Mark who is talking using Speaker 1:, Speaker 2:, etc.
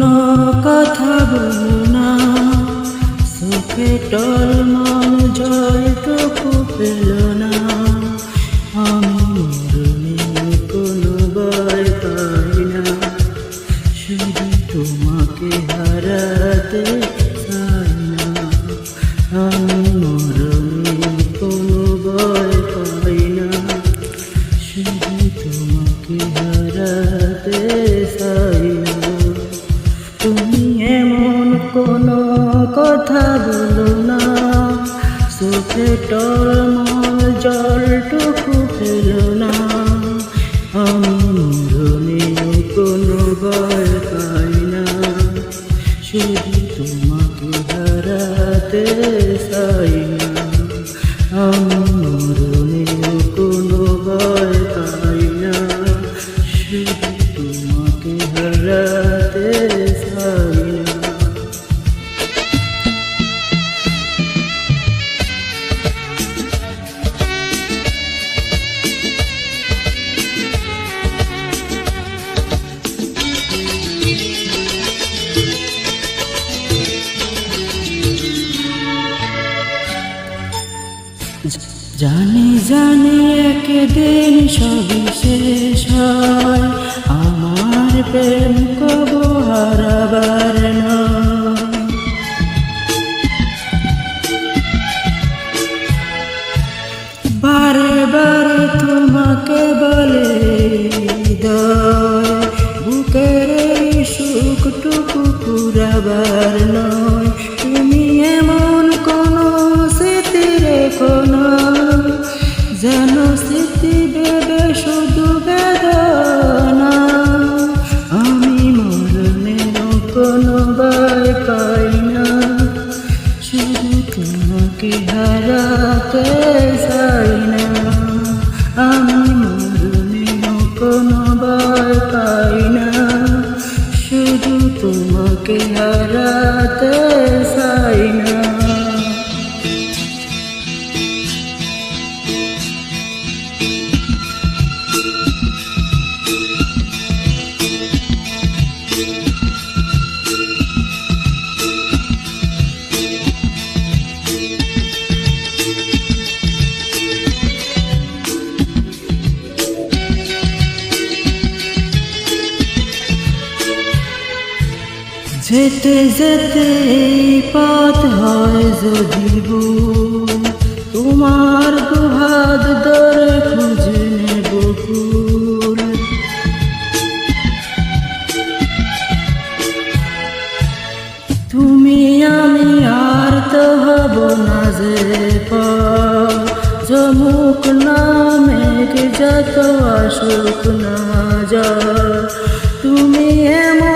Speaker 1: কোনো কথা বলো না, চোখে টলমল জলটুকু পেল না। আমি মরণে কোনো ভয় পাই না, শুধু তোমাকে হারাতে চাই না। আমি মরণে কোনো ভয় পাই না, শুধু তোমাকে হারাতে চাই না। তুমি এমন কোনো কথা বলো না, চোখে টলমল জলটুকু পেল না। আমি মরণে কোনো ভয় পাই না, শুধু তোমাকে হারাতে চাই না। আমি মরণে কোনো ভয় পাই না, শুধু তোমাকে হারাতে চাই না। জানি জানি একদিন সবই শেষ হয়, আমার প্রেম কবু হারাবার নয়। বারে বারে তোমাকে বলে হৃদয়, বুকের এই সুখটুকু পুরাবার নয়। তুমি এমন কোনো স্মৃতি রেখো না, যেন স্মৃতি দেবে শুধু বেদনা। আমি মরণেও কোনো ভয় পাই না, শুধু তোমাকে হারাতে চাই না। আমি মরণেও কোনো ভয় পাই না, শুধু তোমাকে হারাতে চাই না। যেতে যেতে এই পথ হয় যদি ভুল, তোমার দুহাত ধরে খুঁজে নেব ফুল। তুমি আমি আর তো হব না যে পর, যমুক নামেক যত আসুক না যা। তুমি এমন